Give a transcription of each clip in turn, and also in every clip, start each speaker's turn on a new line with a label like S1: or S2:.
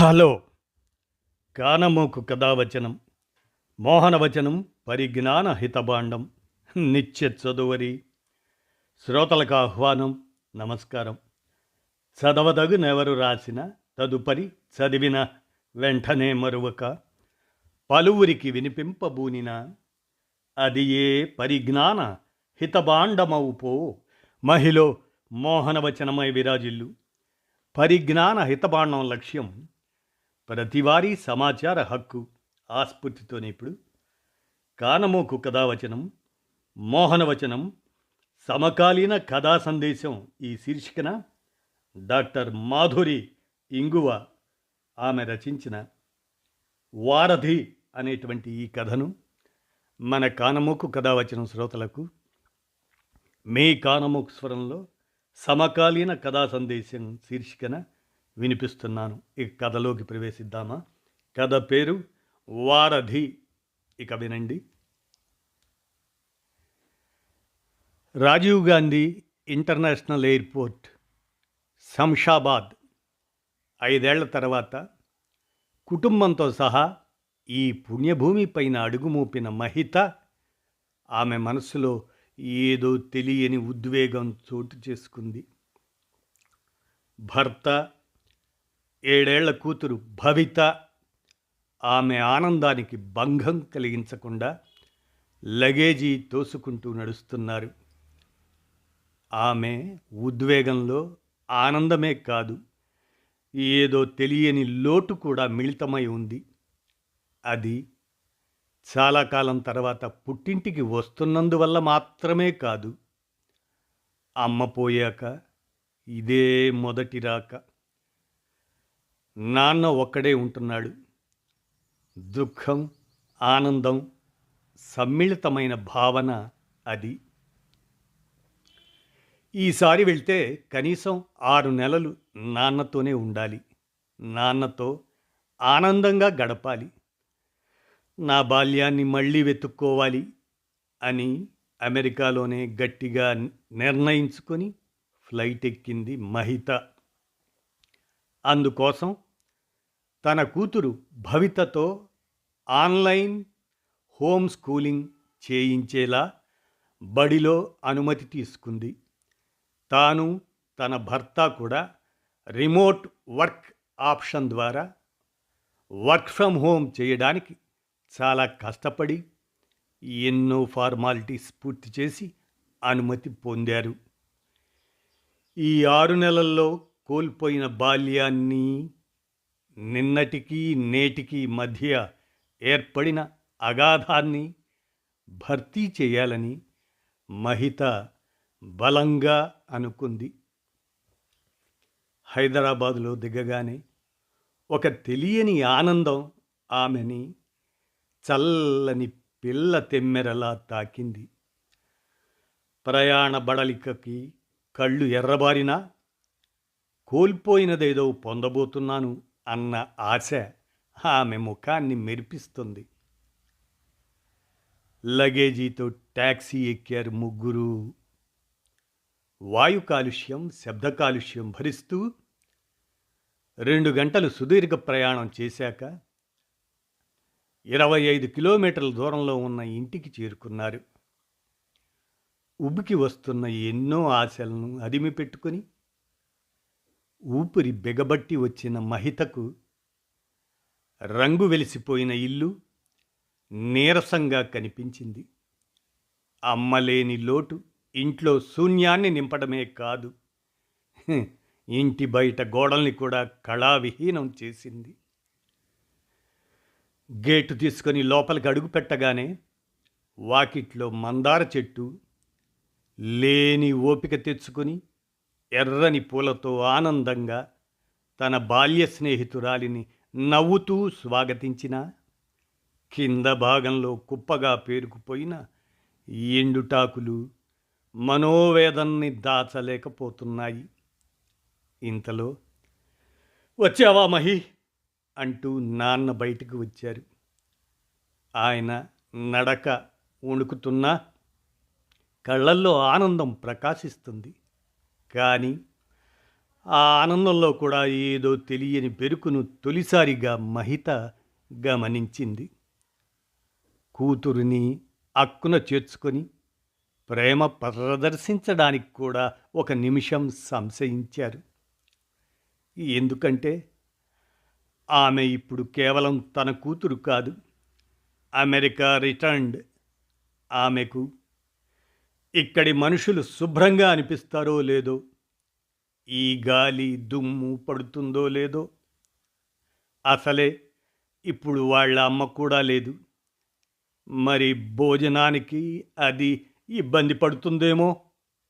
S1: Hello కానమోకు కథావచనం మోహనవచనం పరిజ్ఞాన హితభాండం నిత్య చదువరి శ్రోతలకు ఆహ్వానం నమస్కారం. చదవదగునెవరు రాసిన తదుపరి చదివిన వెంటనే మరువక పలువురికి వినిపింపబూనిన అది ఏ పరిజ్ఞాన హితభాండమవుపో మహిళ మోహనవచనమై విరాజిల్లు. పరిజ్ఞాన హితభాండం లక్ష్యం ప్రతివారీ సమాచార హక్కు. ఆస్ఫూర్తితోనే ఇప్పుడు కానమోకు కథావచనం మోహనవచనం సమకాలీన కథా సందేశం ఈ శీర్షికన డాక్టర్ మాధురి ఇంగువ ఆమె రచించిన వారధి అనేటువంటి ఈ కథను మన కానమోకు కథావచనం శ్రోతలకు మీ కానమోకు స్వరంలో సమకాలీన కథా సందేశం శీర్షికన వినిపిస్తున్నాను. ఇక కథలోకి ప్రవేశిద్దామా. కథ పేరు వారధి. ఇక వినండి. Rajiv Gandhi international airport, Shamshabad. 5 ఏళ్ల తర్వాత కుటుంబంతో సహా ఈ పుణ్యభూమి పైన అడుగుమూపిన మహిత ఆమె మనసులో ఏదో తెలియని ఉద్వేగం చోటు చేసుకుంది. భర్త, 7 ఏళ్ల కూతురు భవిత ఆమె ఆనందానికి భంగం కలిగించకుండా లగేజీ తోసుకుంటూ నడుస్తున్నారు. ఆమె ఉద్వేగంలో ఆనందమే కాదు, ఏదో తెలియని లోటు కూడా మిళితమై ఉంది. అది చాలా కాలం తర్వాత పుట్టింటికి వస్తున్నందువల్ల మాత్రమే కాదు, అమ్మ పోయాక ఇదే మొదటి రాక. నాన్న ఒక్కడే ఉంటున్నాడు. దుఃఖం, ఆనందం సమ్మిళితమైన భావన అది. ఈసారి వెళ్తే కనీసం 6 నెలలు నాన్నతోనే ఉండాలి. నాన్నతో ఆనందంగా గడపాలి. నా బాల్యాన్ని మళ్ళీ వెతుక్కోవాలి అని అమెరికాలోనే గట్టిగా నిర్ణయించుకొని ఫ్లైట్ ఎక్కింది మహిత. అందుకోసం తన కూతురు భవితతో ఆన్లైన్ హోమ్ స్కూలింగ్ చేయించేలా బడిలో అనుమతి తీసుకుంది. తాను తన భర్త కూడా రిమోట్ వర్క్ ఆప్షన్ ద్వారా వర్క్ ఫ్రమ్ హోమ్ చేయడానికి చాలా కష్టపడి ఎన్నో ఫార్మాలిటీస్ పూర్తి చేసి అనుమతి పొందారు. ఈ 6 నెలల్లో కోల్పోయిన బాల్యాన్ని, నిన్నటికి నేటికి మధ్య ఏర్పడిన అగాధాన్ని భర్తీ చేయాలని మహిత బలంగా అనుకుంది. హైదరాబాదులో దిగగానే ఒక తెలియని ఆనందం ఆమెని చల్లని పిల్ల తెమ్మెరలా తాకింది. ప్రయాణ బడలికకి కళ్ళు ఎర్రబారినా కోల్పోయినదేదో పొందబోతున్నాను అన్న ఆశ ఆమె ముఖాన్ని మెరిపిస్తుంది. లగేజీతో ట్యాక్సీ ఎక్కారు ముగ్గురు. వాయు కాలుష్యం, శబ్ద కాలుష్యం భరిస్తూ 2 గంటలు సుదీర్ఘ ప్రయాణం చేశాక 25 కిలోమీటర్ల దూరంలో ఉన్న ఇంటికి చేరుకున్నారు. ఉబికి వస్తున్న ఎన్నో ఆశలను అదిమి పెట్టుకొని ఊపిరి బిగబట్టి వచ్చిన మహితకు రంగు వెలిసిపోయిన ఇల్లు నీరసంగా కనిపించింది. అమ్మలేని లోటు ఇంట్లో శూన్యాన్ని నింపడమే కాదు, ఇంటి బయట గోడల్ని కూడా కళావిహీనం చేసింది. గేటు తీసుకొని లోపలికి అడుగు పెట్టగానే వాకిట్లో మందార చెట్టు లేని ఓపిక తెచ్చుకొని ఎర్రని పూలతో ఆనందంగా తన బాల్య స్నేహితురాలిని నవ్వుతూ స్వాగతించిన కింద భాగంలో కుప్పగా పేరుకుపోయిన ఎండుటాకులు మనోవేదన్ని దాచలేకపోతున్నాయి. ఇంతలో వచ్చావా మహి అంటూ నాన్న బయటకు వచ్చారు. ఆయన నడక వణుకుతున్నా కళ్ళల్లో ఆనందం ప్రకాశిస్తుంది. కానీ ఆ ఆనందంలో కూడా ఏదో తెలియని బెరుకును తొలిసారిగా మహిత గమనించింది. కూతురిని అక్కున చేర్చుకొని ప్రేమ ప్రదర్శించడానికి కూడా ఒక నిమిషం సంశయించారు. ఎందుకంటే ఆమె ఇప్పుడు కేవలం తన కూతురు కాదు, అమెరికా రిటర్న్డ్. ఆమెకు ఇక్కడి మనుషులు శుభ్రంగా అనిపిస్తారో లేదో, ఈ గాలి దుమ్ము పడుతుందో లేదో, అసలే ఇప్పుడు వాళ్ళ అమ్మ కూడా లేదు. మరి భోజనానికి అది ఇబ్బంది పడుతుందేమో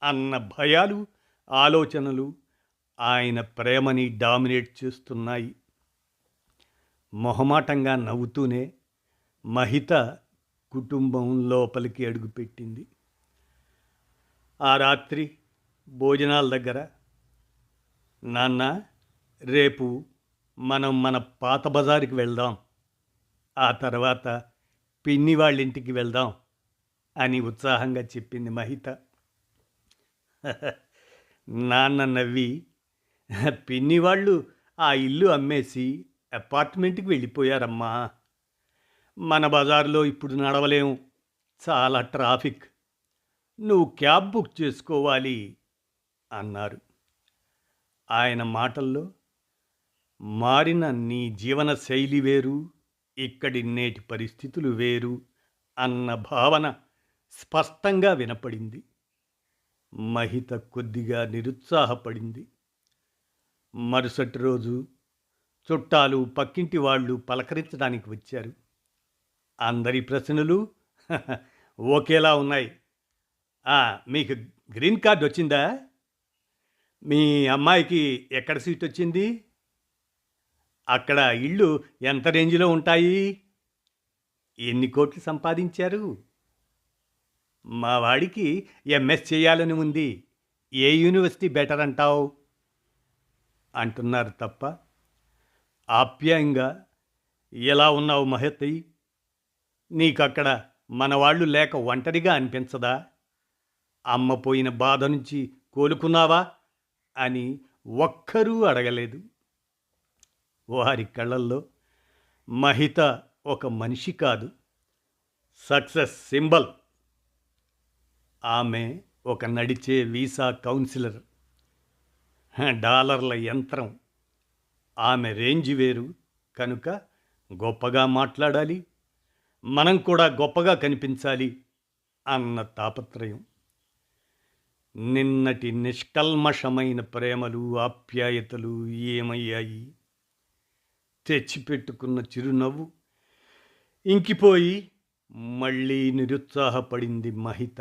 S1: అన్న భయాలు, ఆలోచనలు ఆయన ప్రేమని డామినేట్ చేస్తున్నాయి. మొహమాటంగా నవ్వుతూనే మహిత కుటుంబం లోపలికి అడుగుపెట్టింది. ఆ రాత్రి భోజనాల దగ్గర, నాన్న, రేపు మనం మన పాత బజారుకి వెళ్దాం, ఆ తర్వాత పిన్ని వాళ్ళింటికి వెళ్దాం అని ఉత్సాహంగా చెప్పింది మహిత. నాన్న నవ్వి, పిన్ని వాళ్ళు ఆ ఇల్లు అమ్మేసి అపార్ట్మెంట్కి వెళ్ళిపోయారమ్మా. మన బజార్లో ఇప్పుడు నడవలేము, చాలా ట్రాఫిక్, నువ్వు క్యాబ్ బుక్ చేసుకోవాలి అన్నారు. ఆయన మాటల్లో మారిన నీ జీవన శైలి వేరు, ఇక్కడి నేటి పరిస్థితులు వేరు అన్న భావన స్పష్టంగా వినపడింది. మహిత కొద్దిగా నిరుత్సాహపడింది. మరుసటి రోజు చుట్టాలు, పక్కింటి వాళ్ళు పలకరించడానికి వచ్చారు. అందరి ప్రశ్నలు ఒకేలా ఉన్నాయి. మీకు గ్రీన్ కార్డ్ వచ్చిందా? మీ అమ్మాయికి ఎక్కడ సీట్ వచ్చింది? అక్కడ ఇళ్ళు ఎంత రేంజ్లో ఉంటాయి? ఎన్ని కోట్లు సంపాదించారు? మా వాడికి ఎంఎస్ చేయాలని ఉంది, ఏ యూనివర్సిటీ బెటర్ అంటావు అంటున్నారు తప్ప ఆప్యాయంగా, ఎలా ఉన్నావు మహతి, నీకక్కడ మన వాళ్ళు లేక ఒంటరిగా అనిపించదా? అమ్మ పోయిన బాధ నుంచి కోలుకున్నావా అని ఒక్కరూ అడగలేదు. వారి కళ్ళల్లో మహిత ఒక మనిషి కాదు, సక్సెస్ సింబల్. ఆమె ఒక నడిచే వీసా కౌన్సిలర్, డాలర్ల యంత్రం. ఆమె రేంజ్ వేరు కనుక గొప్పగా మాట్లాడాలి, మనం కూడా గొప్పగా కనిపించాలి అన్న తాపత్రయం. నిన్నటి నిష్కల్మషమైన ప్రేమలు, ఆప్యాయతలు ఏమయ్యాయి? తెచ్చిపెట్టుకున్న చిరునవ్వు ఇంకిపోయి మళ్ళీ నిరుత్సాహపడింది మహిత.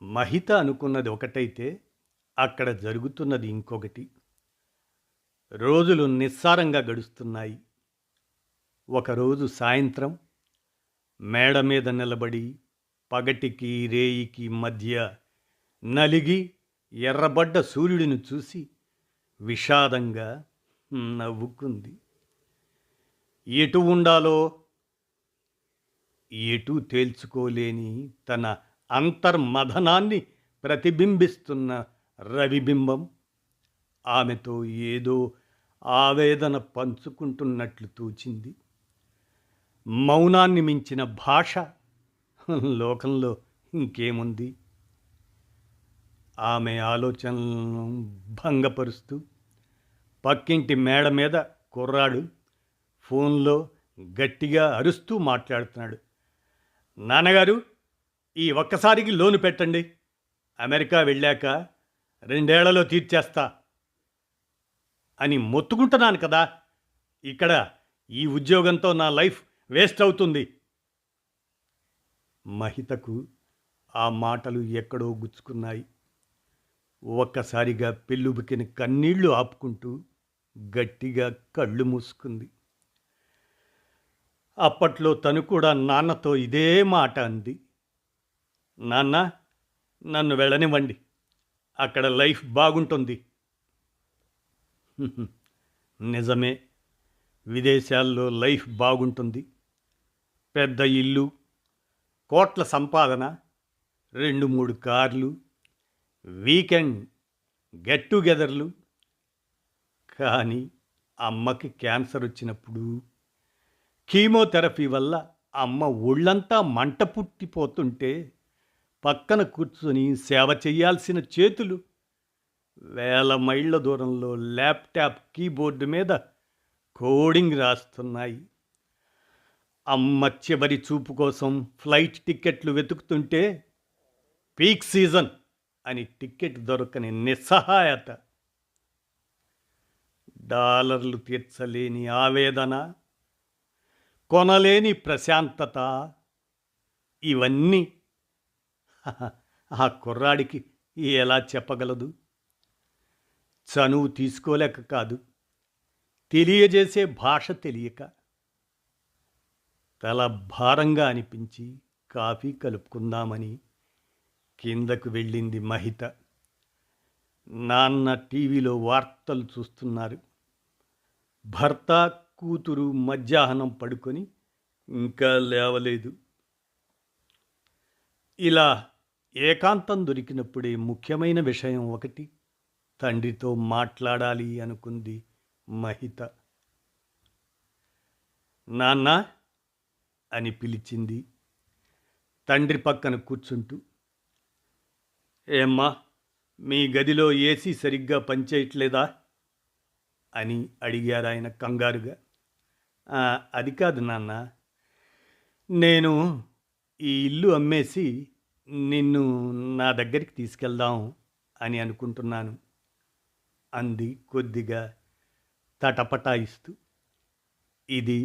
S1: మహిత అనుకున్నది ఒకటైతే అక్కడ జరుగుతున్నది ఇంకొకటి. రోజులు నిస్సారంగా గడుస్తున్నాయి. ఒకరోజు సాయంత్రం మేడ మీద నిలబడి పగటికి రేయికి మధ్య నలిగి ఎర్రబడ్డ సూర్యుడిని చూసి విషాదంగా నవ్వుకుంది. ఎటు ఉండాలో ఎటు తేల్చుకోలేని తన అంతర్మథనాన్ని ప్రతిబింబిస్తున్న రవిబింబం ఆమెతో ఏదో ఆవేదన పంచుకుంటున్నట్లు తోచింది. మౌనాన్ని మించిన భాష లోకంలో ఇంకేముంది? ఆమె ఆలోచనలను భంగపరుస్తూ పక్కింటి మేడ మీద కుర్రాడు ఫోన్లో గట్టిగా అరుస్తూ మాట్లాడుతున్నాడు. నాన్నగారు, ఈ ఒక్కసారికి లోను పెట్టండి, అమెరికా వెళ్ళాక 2 ఏళ్లలో తీర్చేస్తా అని మొత్తుకుంటున్నాను కదా, ఇక్కడ ఈ ఉద్యోగంతో నా లైఫ్ వేస్ట్ అవుతుంది. మహితకు ఆ మాటలు ఎక్కడో గుచ్చుకున్నాయి. ఒక్కసారిగా పెళ్ళుబికిన కన్నీళ్లు ఆపుకుంటూ గట్టిగా కళ్ళు మూసుకుంది. అప్పట్లో తను కూడా నాన్నతో ఇదే మాట అంది. నాన్న, నన్ను వెళ్ళనివ్వండి, అక్కడ లైఫ్ బాగుంటుంది. నిజమే, విదేశాల్లో లైఫ్ బాగుంటుంది. పెద్ద ఇల్లు, కోట్ల సంపాదన, 2-3 కార్లు, వీకెండ్ గెట్ టుగెదర్లు. కానీ అమ్మకి క్యాన్సర్ వచ్చినప్పుడు కీమోథెరపీ వల్ల అమ్మ ఒళ్ళంతా మంట పుట్టిపోతుంటే పక్కన కూర్చొని సేవ చేయాల్సిన చేతులు వేల మైళ్ళ దూరంలో ల్యాప్టాప్ కీబోర్డు మీద కోడింగ్ రాస్తున్నాయి. అమ్మ చివరి చూపు కోసం ఫ్లైట్ టిక్కెట్లు వెతుకుతుంటే పీక్ సీజన్ అని టిక్కెట్ దొరకని నిస్సహాయత, డాలర్లు తీర్చలేని ఆవేదన, కొనలేని ప్రశాంతత, ఇవన్నీ ఆ కుర్రాడికి ఎలా చెప్పగలదు? చనువు తీసుకోలేక కాదు, తెలియజేసే భాష తెలియక. తల భారంగా అనిపించి కాఫీ కలుపుకుందామని కిందకు వెళ్ళింది మహిత. నాన్న టీవీలో వార్తలు చూస్తున్నారు. భర్త కూతురు మధ్యాహ్నం పడుకొని ఇంకా లేవలేదు. ఇలా ఏకాంతం దొరికినప్పుడే ముఖ్యమైన విషయం ఒకటి తండ్రితో మాట్లాడాలి అనుకుంది మహిత. నాన్న అని పిలిచింది తండ్రి పక్కన కూర్చుంటూ. ఏమ్మా, మీ గదిలో ఏసీ సరిగ్గా పనిచేయట్లేదా అని అడిగారు ఆయన కంగారుగా. అది కాదు నాన్న, నేను ఈ ఇల్లు అమ్మేసి నిన్ను నా దగ్గరికి తీసుకెళ్దాం అని అనుకుంటున్నాను అంది కొద్దిగా తటపటాయిస్తూ. ఇది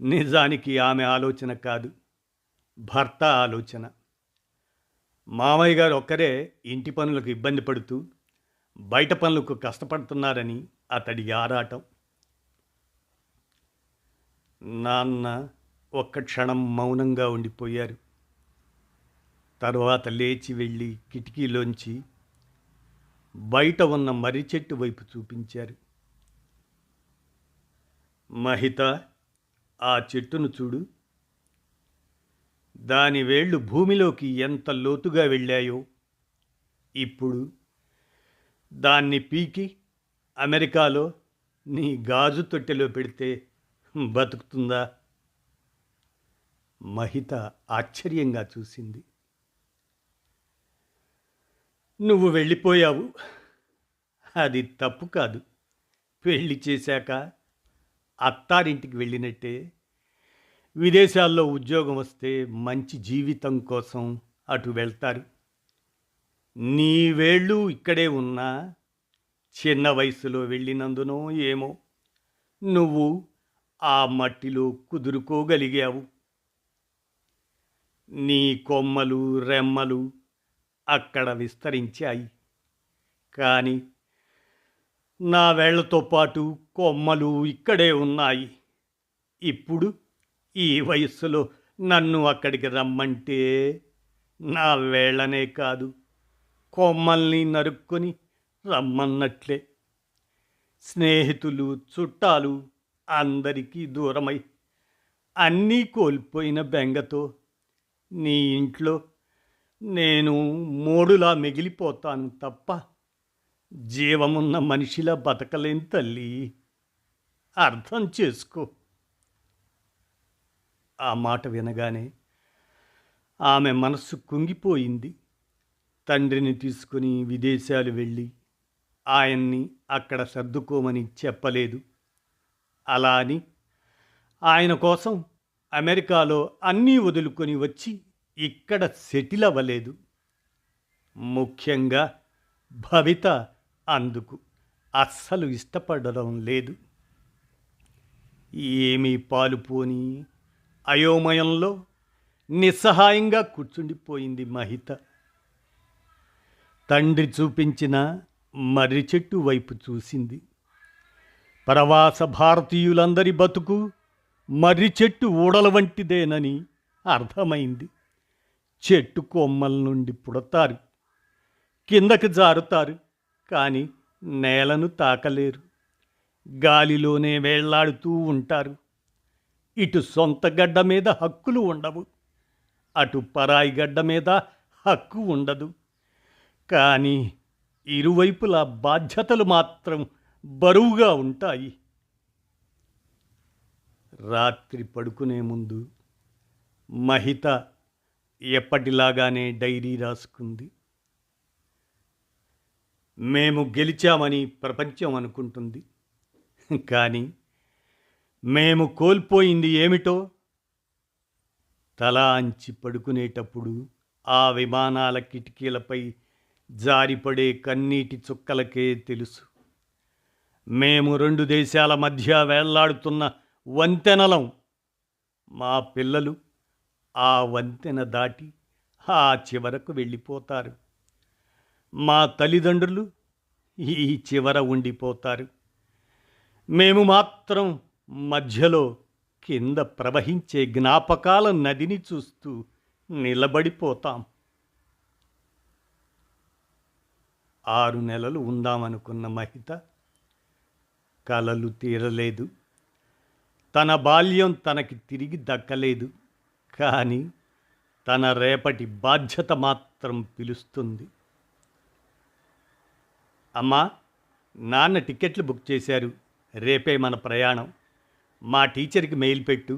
S1: నిజానికి ఆమె ఆలోచన కాదు, భర్త ఆలోచన. మామయ్య గారు ఒక్కరే ఇంటి పనులకు ఇబ్బంది పడుతూ బయట పనులకు కష్టపడుతున్నారని అతడి ఆరాటం. నాన్న ఒక్క క్షణం మౌనంగా ఉండిపోయారు. తరువాత లేచి వెళ్ళి కిటికీలోంచి బయట ఉన్న మర్రి చెట్టు వైపు చూపించారు. మహిత, ఆ చెట్టును చూడు. దాని వేళ్ళు భూమిలోకి ఎంత లోతుగా వెళ్ళాయో. ఇప్పుడు దాన్ని పీకి అమెరికాలో నీ గాజు తొట్టెలో పెడితే బతుకుతుందా? మహిత ఆశ్చర్యంగా చూసింది. నువ్వు వెళ్ళిపోయావు, అది తప్పు కాదు. పెళ్లి చేశాక అత్తారింటికి వెళ్ళినట్టే విదేశాల్లో ఉద్యోగం వస్తే మంచి జీవితం కోసం అటు వెళ్తారు. నీ వేళ్ళు ఇక్కడే ఉన్నా చిన్న వయసులో వెళ్ళినందునో ఏమో నువ్వు ఆ మట్టిలో కుదురుకోగలిగావు. నీ కొమ్మలు రెమ్మలు అక్కడ విస్తరించాయి. కానీ నా వేళ్లతో పాటు కొమ్మలు ఇక్కడే ఉన్నాయి. ఇప్పుడు ఈ వయస్సులో నన్ను అక్కడికి రమ్మంటే నా వేళ్ళనే కాదు, కొమ్మల్ని నరుక్కొని రమ్మన్నట్లే. స్నేహితులు చుట్టాలు అందరికీ దూరమై అన్నీ కోల్పోయిన బెంగతో నీ ఇంట్లో నేను మోడులా మిగిలిపోతాను తప్ప జీవమున్న మనిషిలా బతకలేని తల్లి, అర్థం చేసుకో. ఆ మాట వినగానే ఆమె మనస్సు కుంగిపోయింది. తండ్రిని తీసుకుని విదేశాలు వెళ్ళి ఆయన్ని అక్కడ సర్దుకోమని చెప్పలేదు. అలా అని ఆయన కోసం అమెరికాలో అన్నీ వదులుకొని వచ్చి ఇక్కడ సెటిల్ అవ్వలేదు. ముఖ్యంగా భవిత అందుకు అస్సలు ఇష్టపడడం లేదు. ఏమీ పాలుపోని అయోమయంలో నిస్సహాయంగా కూర్చుండిపోయింది మహిత. తండ్రి చూపించిన మర్రి చెట్టు వైపు చూసింది. ప్రవాస భారతీయులందరి బతుకు మర్రి చెట్టు ఊడల వంటిదేనని అర్థమైంది. చెట్టు కొమ్మల నుండి పుడతారు, కిందకి జారుతారు, కానీ నేలను తాకలేరు. గాలిలోనే వేళ్లాడుతూ ఉంటారు. ఇటు సొంత గడ్డ మీద హక్కులు ఉండవు, అటు పరాయి గడ్డ మీద హక్కు ఉండదు. కానీ ఇరువైపులా బాధ్యతలు మాత్రం బరువుగా ఉంటాయి. రాత్రి పడుకునే ముందు మహిత ఎప్పటిలాగానే డైరీ రాసుకుంది. మేము గెలిచామని ప్రపంచం అనుకుంటుంది, కానీ మేము కోల్పోయింది ఏమిటో తల అంచి పడుకునేటప్పుడు ఆ విమానాల కిటికీలపై జారిపడే కన్నీటి చుక్కలకే తెలుసు. మేము 2 దేశాల మధ్య వేళ్లాడుతున్న వంతెనలం. మా పిల్లలు ఆ వంతెన దాటి ఆ చివరకు వెళ్ళిపోతారు. మా తల్లిదండ్రులు ఈ చివర ఉండిపోతారు. మేము మాత్రం మధ్యలో కింద ప్రవహించే జ్ఞాపకాల నదిని చూస్తూ నిలబడిపోతాం. 6 నెలలు ఉందామనుకున్న మహిత కలలు తీరలేదు. తన బాల్యం తనకి తిరిగి దక్కలేదు, కానీ తన రేపటి బాధ్యత మాత్రం పిలుస్తుంది. అమ్మా, నాన్న టికెట్లు బుక్ చేశారు, రేపే మన ప్రయాణం. మా టీచర్కి మెయిల్ పెట్టు.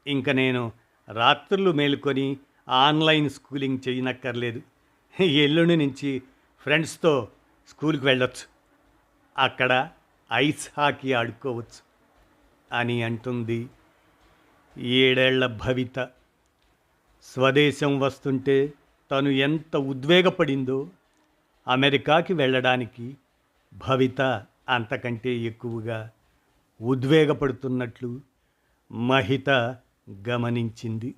S1: ఇంక నేను రాత్రులు మేలుకొని ఆన్లైన్ స్కూలింగ్ చేయనక్కర్లేదు. ఎల్లుండి నుంచి ఫ్రెండ్స్తో స్కూల్కి వెళ్ళొచ్చు. అక్కడ ఐస్ హాకీ ఆడుకోవచ్చు అని అంటుంది 7 ఏళ్ల భవిత. స్వదేశం వస్తుంటే తను ఎంత ఉద్వేగపడిందో అమెరికాకి వెళ్ళడానికి భవిత అంతకంటే ఎక్కువగా ఉద్వేగపడుతున్నట్లు మహిత గమనించింది.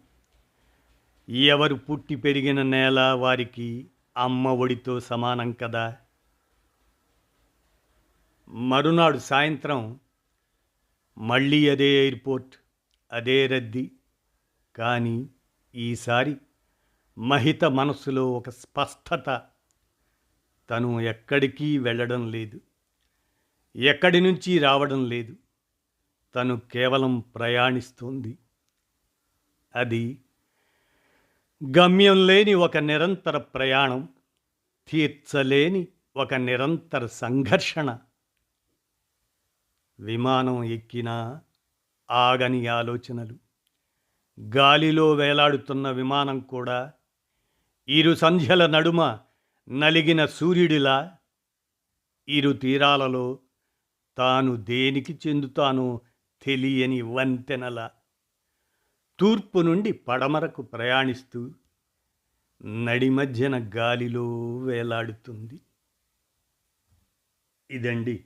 S1: ఎవరు పుట్టి పెరిగిన నేల వారికి అమ్మ ఒడితో సమానం కదా. మరునాడు సాయంత్రం మళ్ళీ అదే ఎయిర్పోర్ట్, అదే రద్దీ. కానీ ఈసారి మహిత మనస్సులో ఒక స్పష్టత. తను ఎక్కడికి వెళ్ళడం లేదు, ఎక్కడి నుంచి రావడం లేదు. తను కేవలం ప్రయాణిస్తోంది. అది గమ్యం లేని ఒక నిరంతర ప్రయాణం, తీర్చలేని ఒక నిరంతర సంఘర్షణ. విమానం ఎక్కినా ఆగని ఆలోచనలు. గాలిలో వేలాడుతున్న విమానం కూడా 2 సంధ్యల నడుమ నలిగిన సూర్యుడిలా, 2 తీరాలలో తాను దేనికి చెందుతానో తెలియని వంతెనల తూర్పు నుండి పడమరకు ప్రయాణిస్తూ నడిమధ్యన గాలిలో వేలాడుతుంది. ఇదండి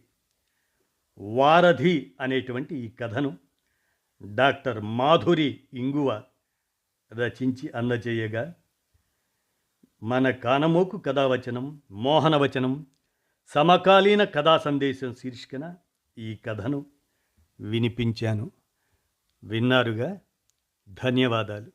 S1: వారధి అనేటువంటి ఈ కథను డాక్టర్ మాధురి ఇంగువ రచించి అందజేయగా, మన కానమోకు కథావచనం మోహనవచనం సమకాలీన కథా సందేశం శీర్షికన ఈ కథను వినిపించాను. విన్నారుగా, ధన్యవాదాలు.